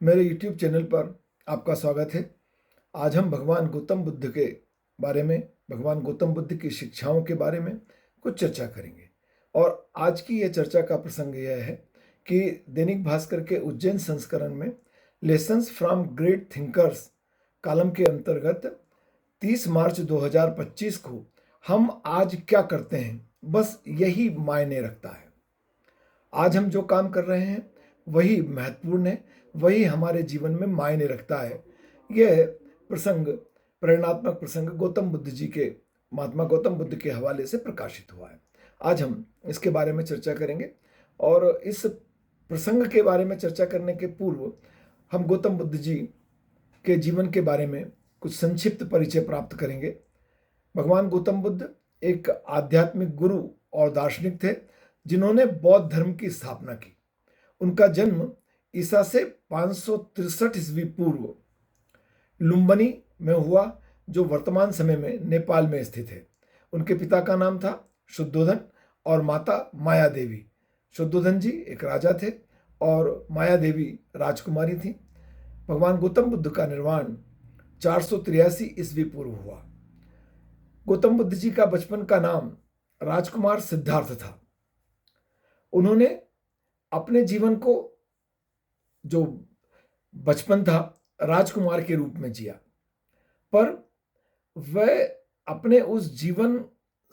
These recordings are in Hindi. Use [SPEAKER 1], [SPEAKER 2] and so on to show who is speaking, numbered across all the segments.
[SPEAKER 1] मेरे YouTube चैनल पर आपका स्वागत है। आज हम भगवान गौतम बुद्ध के बारे में, भगवान गौतम बुद्ध की शिक्षाओं के बारे में कुछ चर्चा करेंगे। और आज की यह चर्चा का प्रसंग यह है कि दैनिक भास्कर के उज्जैन संस्करण में lessons from great thinkers column के अंतर्गत 30 मार्च 2025 को हम आज क्या करते हैं, बस यही मायने रखता है। आज हम जो काम कर रहे हैं वही महत्वपूर्ण है, वही हमारे जीवन में मायने रखता है। यह प्रसंग, प्रेरणात्मक प्रसंग गौतम बुद्ध जी के, महात्मा गौतम बुद्ध के हवाले से प्रकाशित हुआ है। आज हम इसके बारे में चर्चा करेंगे और इस प्रसंग के बारे में चर्चा करने के पूर्व हम गौतम बुद्ध जी के जीवन के बारे में कुछ संक्षिप्त परिचय प्राप्त करेंगे। भगवान गौतम बुद्ध एक आध्यात्मिक गुरु और दार्शनिक थे जिन्होंने बौद्ध धर्म की स्थापना की। उनका जन्म ईसा से 563 ईस्वी पूर्व लुम्बिनी में हुआ, जो वर्तमान समय में नेपाल में स्थित है। उनके पिता का नाम था शुद्धोधन और माता माया देवी। शुद्धोधन जी एक राजा थे और माया देवी राजकुमारी थी। भगवान गौतम बुद्ध का निर्वाण 483 ईस्वी पूर्व हुआ। गौतम बुद्ध जी का बचपन का नाम राजकुमार सिद्धार्थ था। उन्होंने अपने जीवन को, जो बचपन था, राजकुमार के रूप में जिया, पर वह अपने उस जीवन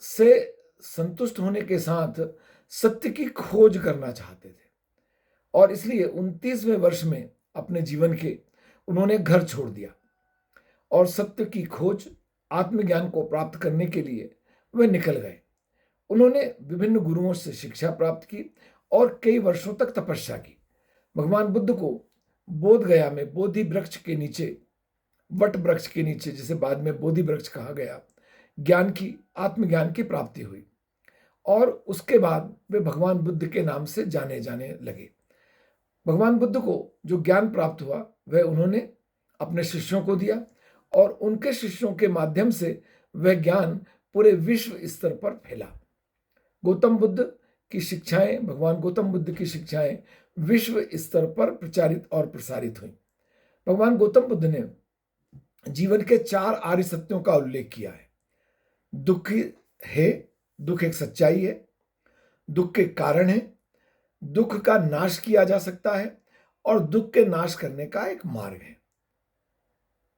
[SPEAKER 1] से संतुष्ट होने के साथ सत्य की खोज करना चाहते थे और इसलिए 29वें वर्ष में अपने जीवन के उन्होंने घर छोड़ दिया और सत्य की खोज, आत्मज्ञान को प्राप्त करने के लिए वे निकल गए। उन्होंने विभिन्न गुरुओं से शिक्षा प्राप्त की और कई वर्षों तक तपस्या की। भगवान बुद्ध को बोध गया में बोधि वृक्ष के नीचे, वट वृक्ष के नीचे, जिसे बाद में बोधि वृक्ष कहा गया, ज्ञान की, आत्मज्ञान की प्राप्ति हुई और उसके बाद वे भगवान बुद्ध के नाम से जाने जाने लगे। भगवान बुद्ध को जो ज्ञान प्राप्त हुआ वह उन्होंने अपने शिष्यों को दिया और उनके शिष्यों के माध्यम से वह ज्ञान पूरे विश्व स्तर पर फैला। गौतम बुद्ध की शिक्षाएं, भगवान गौतम बुद्ध की शिक्षाएं विश्व स्तर पर प्रचारित और प्रसारित हुई। भगवान गौतम बुद्ध ने जीवन के 4 आर्य सत्यों का उल्लेख किया है। दुख है, दुख एक सच्चाई है, दुख के कारण है, दुख का नाश किया जा सकता है और दुख के नाश करने का एक मार्ग है।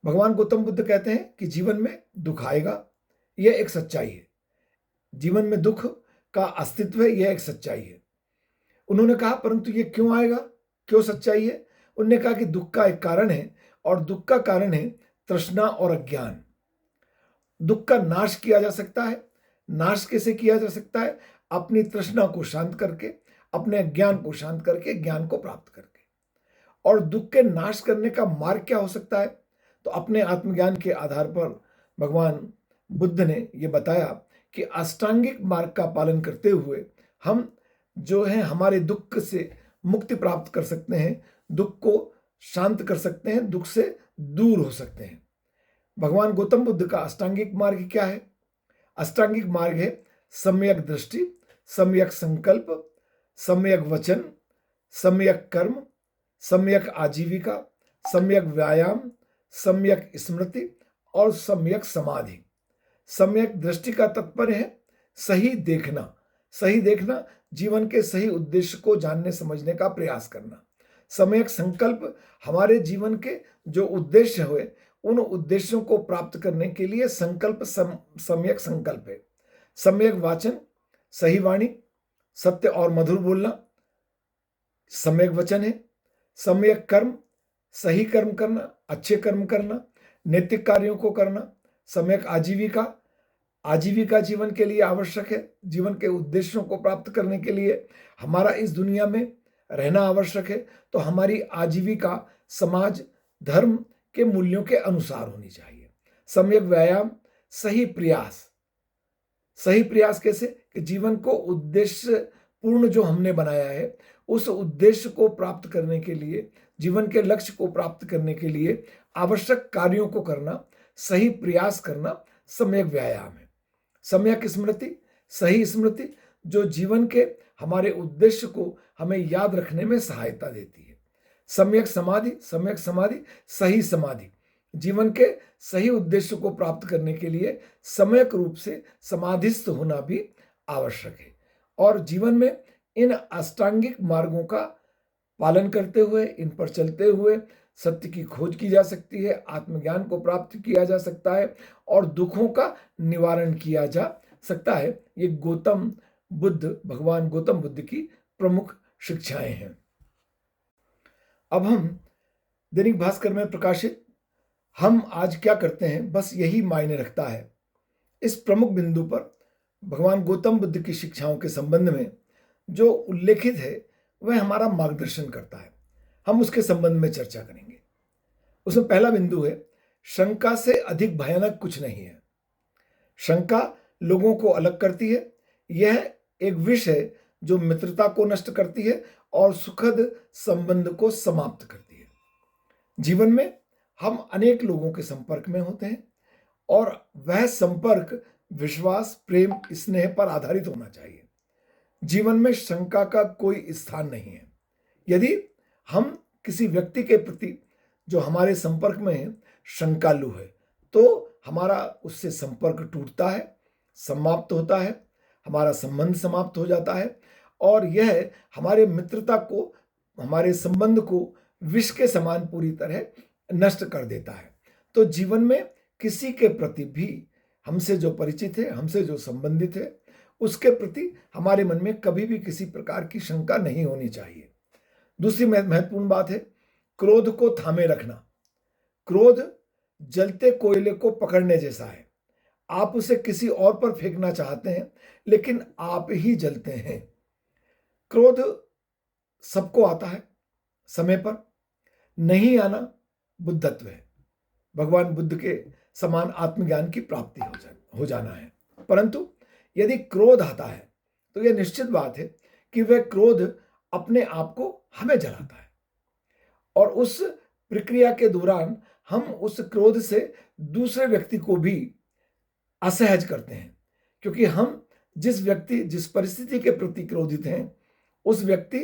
[SPEAKER 1] भगवान गौतम बुद्ध कहते हैं कि जीवन में दुख आएगा, यह एक सच्चाई है। जीवन में दुख का अस्तित्व है, यह एक सच्चाई है। उन्होंने कहा परंतु ये क्यों आएगा, क्यों सच्चाई है? उन्होंने कहा कि दुख का एक कारण है और दुख का कारण है तृष्णा और अज्ञान। दुख का नाश किया जा सकता है। नाश कैसे किया जा सकता है? अपनी तृष्णा को शांत करके, अपने अज्ञान को शांत करके, ज्ञान को प्राप्त करके। और दुख के नाश करने का मार्ग क्या हो सकता है? तो अपने आत्मज्ञान के आधार पर भगवान बुद्ध ने यह बताया कि अष्टांगिक मार्ग का पालन करते हुए हम जो है हमारे दुख से मुक्ति प्राप्त कर सकते हैं, दुख को शांत कर सकते हैं, दुख से दूर हो सकते हैं। भगवान गौतम बुद्ध का अष्टांगिक मार्ग क्या है? अष्टांगिक मार्ग है सम्यक दृष्टि, सम्यक संकल्प, सम्यक वचन, सम्यक कर्म, सम्यक आजीविका, सम्यक व्यायाम, सम्यक स्मृति और सम्यक समाधि। सम्यक दृष्टि का तात्पर्य है सही देखना। सही देखना, जीवन के सही उद्देश्य को जानने समझने का प्रयास करना। सम्यक संकल्प, हमारे जीवन के जो उद्देश्य हुए उन उद्देश्यों को प्राप्त करने के लिए संकल्प सम्यक संकल्प है। सम्यक वाचन, सही वाणी, सत्य और मधुर बोलना सम्यक वचन है। सम्यक कर्म, सही कर्म करना, अच्छे कर्म करना, नैतिक कार्यों को करना। सम्यक आजीविका, आजीविका जीवन के लिए आवश्यक है। जीवन के उद्देश्यों को प्राप्त करने के लिए हमारा इस दुनिया में रहना आवश्यक है, तो हमारी आजीविका समाज, धर्म के मूल्यों के अनुसार होनी चाहिए। सम्यक व्यायाम, सही प्रयास। सही प्रयास कैसे? कि जीवन को उद्देश्य पूर्ण जो हमने बनाया है उस उद्देश्य को प्राप्त करने के लिए, जीवन के लक्ष्य को प्राप्त करने के लिए आवश्यक कार्यों को करना, सही प्रयास करना सम्यक व्यायाम है। सम्यक स्मृति, सही स्मृति जो जीवन के हमारे उद्देश्य को हमें याद रखने में सहायता देती है। सम्यक समाधि सही समाधि। जीवन के सही उद्देश्य को प्राप्त करने के लिए सम्यक रूप से समाधिस्थ होना भी आवश्यक है। और जीवन में इन अष्टांगिक मार्गों का पालन करते हुए, इन पर चलते हुए सत्य की खोज की जा सकती है, आत्मज्ञान को प्राप्त किया जा सकता है और दुखों का निवारण किया जा सकता है। ये भगवान गौतम बुद्ध की प्रमुख शिक्षाएं हैं। अब हम दैनिक भास्कर में प्रकाशित हम आज क्या करते हैं, बस यही मायने रखता है। इस प्रमुख बिंदु पर भगवान गौतम बुद्ध की शिक्षाओं के संबंध में जो उल्लेखित है वह हमारा मार्गदर्शन करता है। हम उसके संबंध में चर्चा करेंगे। उसमें पहला बिंदु है, शंका से अधिक भयानक कुछ नहीं है। शंका लोगों को अलग करती है। यह एक विष है जो मित्रता को नष्ट करती है और सुखद संबंध को समाप्त करती है। जीवन में हम अनेक लोगों के संपर्क में होते हैं और वह संपर्क विश्वास, प्रेम, स्नेह पर आधारित होना चाहिए। जीवन में शंका का कोई स्थान नहीं है। यदि हम किसी व्यक्ति के प्रति जो हमारे संपर्क में है शंकालु है तो हमारा उससे संपर्क टूटता है, समाप्त होता है, हमारा संबंध समाप्त हो जाता है और यह हमारे मित्रता को, हमारे संबंध को विष के समान पूरी तरह नष्ट कर देता है। तो जीवन में किसी के प्रति भी, हमसे जो परिचित है, हमसे जो संबंधित है, उसके प्रति हमारे मन में कभी भी किसी प्रकार की शंका नहीं होनी चाहिए। दूसरी महत्वपूर्ण बात है क्रोध को थामे रखना। क्रोध जलते कोयले को पकड़ने जैसा है। आप उसे किसी और पर फेंकना चाहते हैं लेकिन आप ही जलते हैं। क्रोध सबको आता है, समय पर नहीं आना बुद्धत्व है। भगवान बुद्ध के समान आत्मज्ञान की प्राप्ति हो जाना है। परंतु यदि क्रोध आता है तो यह निश्चित बात है कि वह क्रोध अपने आप को हमें जलाता है और उस प्रक्रिया के दौरान हम उस क्रोध से दूसरे व्यक्ति को भी असहज करते हैं, क्योंकि हम जिस परिस्थिति के प्रति क्रोधित हैं, उस व्यक्ति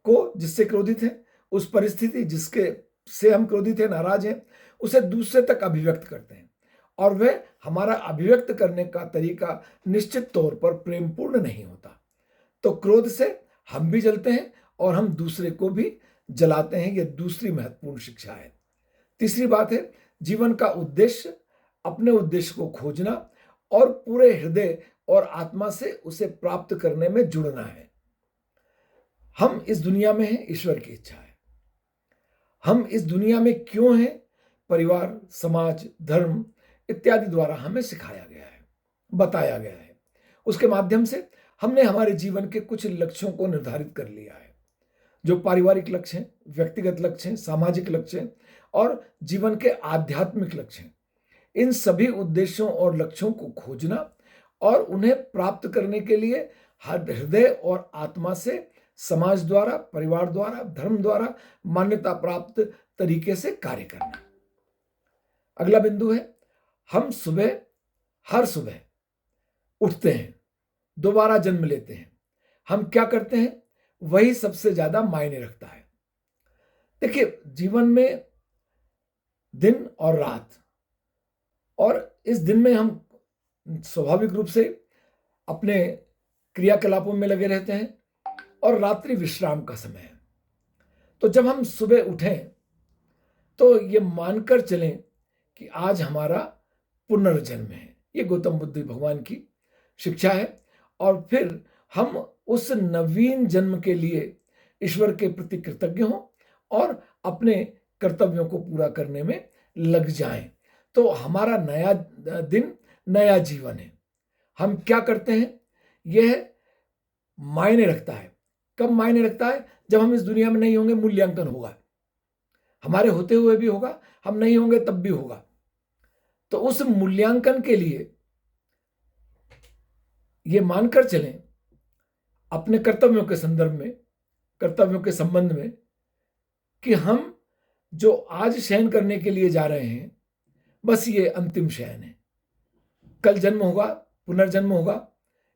[SPEAKER 1] को जिससे क्रोधित हैं, उस परिस्थिति जिसके से हम क्रोधित हैं, नाराज हैं, उसे दूसरे तक अभिव्यक्त करते हैं और वह हमारा अभिव्यक्त करने का तरीका निश्चित तौर पर प्रेमपूर्ण नहीं होता। तो क्रोध से हम भी जलते हैं और हम दूसरे को भी जलाते हैं। यह दूसरी महत्वपूर्ण शिक्षा है। तीसरी बात है जीवन का उद्देश्य, अपने उद्देश्य को खोजना और पूरे हृदय और आत्मा से उसे प्राप्त करने में जुड़ना है। हम इस दुनिया में हैं, ईश्वर की इच्छा है। हम इस दुनिया में क्यों हैं, परिवार, समाज, धर्म इत्यादि द्वारा हमें सिखाया गया है, बताया गया है। उसके माध्यम से हमने हमारे जीवन के कुछ लक्ष्यों को निर्धारित कर लिया है, जो पारिवारिक लक्ष्य हैं, व्यक्तिगत लक्ष्य हैं, सामाजिक लक्ष्य हैं और जीवन के आध्यात्मिक लक्ष्य हैं। इन सभी उद्देश्यों और लक्ष्यों को खोजना और उन्हें प्राप्त करने के लिए हृदय और आत्मा से समाज द्वारा, परिवार द्वारा, धर्म द्वारा मान्यता प्राप्त तरीके से कार्य करना। अगला बिंदु है हम हर सुबह उठते हैं, दोबारा जन्म लेते हैं। हम क्या करते हैं वही सबसे ज्यादा मायने रखता है। देखिए, जीवन में दिन और रात, और इस दिन में हम स्वाभाविक रूप से अपने क्रियाकलापों में लगे रहते हैं और रात्रि विश्राम का समय है। तो जब हम सुबह उठें तो ये मानकर चलें कि आज हमारा पुनर्जन्म है। ये गौतम बुद्ध भगवान की शिक्षा है और फिर हम उस नवीन जन्म के लिए ईश्वर के प्रति कृतज्ञ हों और अपने कर्तव्यों को पूरा करने में लग जाएं। तो हमारा नया दिन, नया जीवन है। हम क्या करते हैं यह मायने रखता है। कब मायने रखता है? जब हम इस दुनिया में नहीं होंगे, मूल्यांकन होगा। हमारे होते हुए भी होगा, हम नहीं होंगे तब भी होगा। तो उस मूल्यांकन के लिए ये मानकर चलें अपने कर्तव्यों के संदर्भ में, कर्तव्यों के संबंध में, कि हम जो आज शयन करने के लिए जा रहे हैं बस ये अंतिम शयन है। कल जन्म होगा, पुनर्जन्म होगा,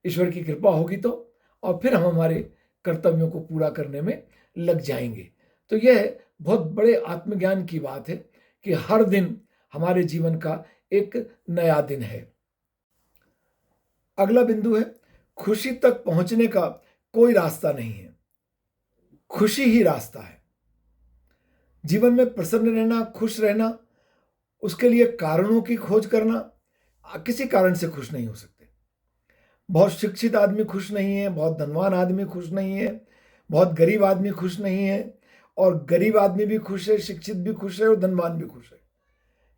[SPEAKER 1] ईश्वर की कृपा होगी तो, और फिर हम हमारे कर्तव्यों को पूरा करने में लग जाएंगे। तो यह बहुत बड़े आत्मज्ञान की बात है कि हर दिन हमारे जीवन का एक नया दिन है। अगला बिंदु है, खुशी तक पहुंचने का कोई रास्ता नहीं है, खुशी ही रास्ता है। जीवन में प्रसन्न रहना, खुश रहना, उसके लिए कारणों की खोज करना, किसी कारण से खुश नहीं हो सकते। बहुत शिक्षित आदमी खुश नहीं है, बहुत धनवान आदमी खुश नहीं है, बहुत गरीब आदमी खुश नहीं है, और गरीब आदमी भी खुश है, शिक्षित भी खुश है और धनवान भी खुश है।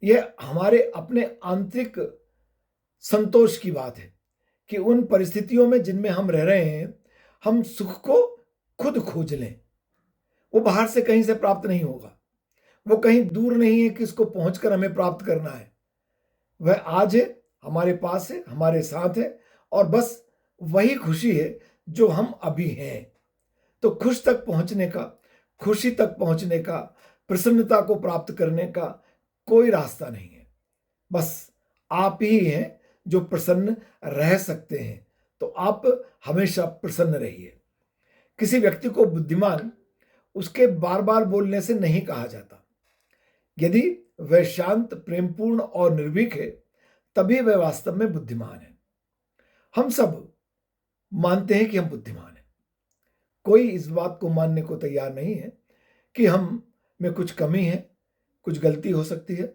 [SPEAKER 1] यह हमारे अपने आंतरिक संतोष की बात है कि उन परिस्थितियों में जिनमें हम रह रहे हैं, हम सुख को खुद खोज लें। वो बाहर से कहीं से प्राप्त नहीं होगा, वो कहीं दूर नहीं है कि इसको पहुंचकर हमें प्राप्त करना है। वह आज है, हमारे पास है, हमारे साथ है, और बस वही खुशी है जो हम अभी हैं। तो खुश तक पहुंचने का, खुशी तक पहुंचने का, प्रसन्नता को प्राप्त करने का कोई रास्ता नहीं है। बस आप ही हैं जो प्रसन्न रह सकते हैं। तो आप हमेशा प्रसन्न रहिए। किसी व्यक्ति को बुद्धिमान उसके बार बार बोलने से नहीं कहा जाता। यदि वह शांत, प्रेमपूर्ण और निर्भीक है, तभी वह वास्तव में बुद्धिमान है। हम सब मानते हैं कि हम बुद्धिमान हैं। कोई इस बात को मानने को तैयार नहीं है कि हम में कुछ कमी है, कुछ गलती हो सकती है,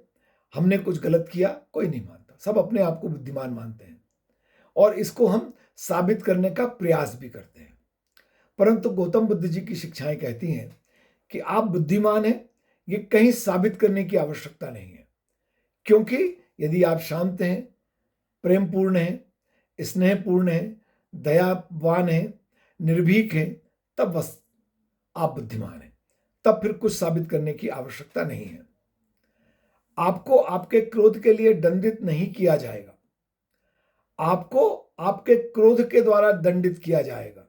[SPEAKER 1] हमने कुछ गलत किया। कोई नहीं मानता, सब अपने आप को बुद्धिमान मानते हैं और इसको हम साबित करने का प्रयास भी करते हैं। परंतु गौतम बुद्ध जी की शिक्षाएं कहती हैं कि आप बुद्धिमान हैं, ये कहीं साबित करने की आवश्यकता नहीं है। क्योंकि यदि आप शांत हैं, प्रेमपूर्ण हैं, स्नेहपूर्ण हैं, दयावान हैं, निर्भीक हैं, तब बस आप बुद्धिमान हैं। तब फिर कुछ साबित करने की आवश्यकता नहीं है। आपको आपके क्रोध के लिए दंडित नहीं किया जाएगा, आपको आपके क्रोध के द्वारा दंडित किया जाएगा।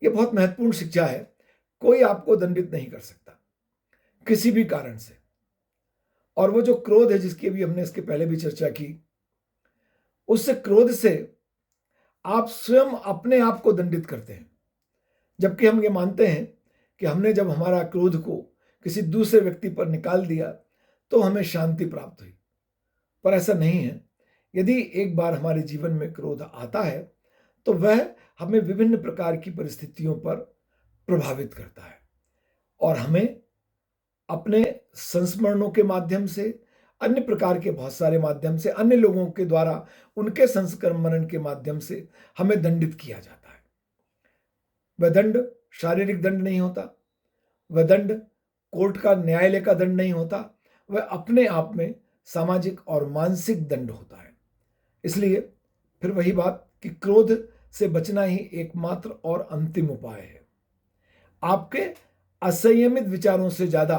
[SPEAKER 1] यह बहुत महत्वपूर्ण शिक्षा है। कोई आपको दंडित नहीं कर सकता किसी भी कारण से। और वो जो क्रोध है, जिसकी अभी हमने इसके पहले भी चर्चा की, उस क्रोध से आप स्वयं अपने आप को दंडित करते हैं। जबकि हम ये मानते हैं कि हमने जब हमारा क्रोध को किसी दूसरे व्यक्ति पर निकाल दिया तो हमें शांति प्राप्त हुई, पर ऐसा नहीं है। यदि एक बार हमारे जीवन में क्रोध आता है तो वह हमें विभिन्न प्रकार की परिस्थितियों पर प्रभावित करता है और हमें अपने संस्मरणों के माध्यम से, अन्य प्रकार के बहुत सारे माध्यम से, अन्य लोगों के द्वारा उनके संस्मरण के माध्यम से हमें दंडित किया जाता है। वह दंड शारीरिक दंड नहीं होता, वह दंड कोर्ट का, न्यायालय का दंड नहीं होता, वह अपने आप में सामाजिक और मानसिक दंड होता है। इसलिए फिर वही बात कि क्रोध से बचना ही एकमात्र और अंतिम उपाय है। आपके असंयमित विचारों से ज्यादा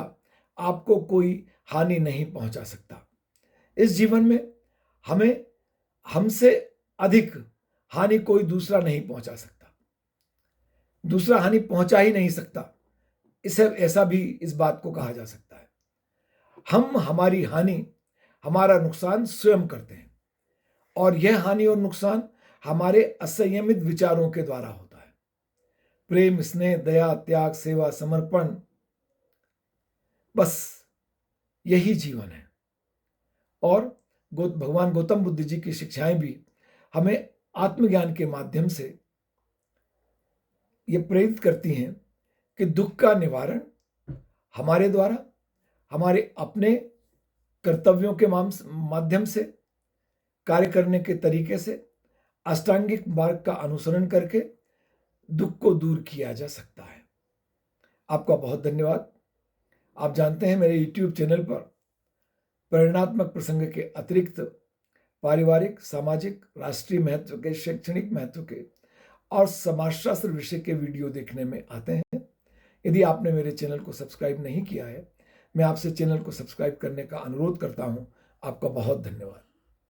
[SPEAKER 1] आपको कोई हानि नहीं पहुंचा सकता। इस जीवन में हमें हमसे अधिक हानि कोई दूसरा नहीं पहुंचा सकता, दूसरा हानि पहुंचा ही नहीं सकता। इसे ऐसा भी इस बात को कहा जा सकता है। हम हमारी हानि, हमारा नुकसान स्वयं करते हैं और यह हानि और नुकसान हमारे असंयमित विचारों के द्वारा होता है। प्रेम, स्नेह, दया, त्याग, सेवा, समर्पण, बस यही जीवन है। और भगवान गौतम बुद्ध जी की शिक्षाएं भी हमें आत्मज्ञान के माध्यम से ये प्रेरित करती हैं कि दुख का निवारण हमारे द्वारा, हमारे अपने कर्तव्यों के माध्यम से, कार्य करने के तरीके से, अष्टांगिक मार्ग का अनुसरण करके दुख को दूर किया जा सकता है। आपका बहुत धन्यवाद। आप जानते हैं मेरे YouTube चैनल पर प्रेरणात्मक प्रसंग के अतिरिक्त पारिवारिक, सामाजिक, राष्ट्रीय महत्व के, शैक्षणिक महत्व के और समाजशास्त्र विषय के वीडियो देखने में आते हैं। यदि आपने मेरे चैनल को सब्सक्राइब नहीं किया है, मैं आपसे चैनल को सब्सक्राइब करने का अनुरोध करता हूं। आपका बहुत धन्यवाद।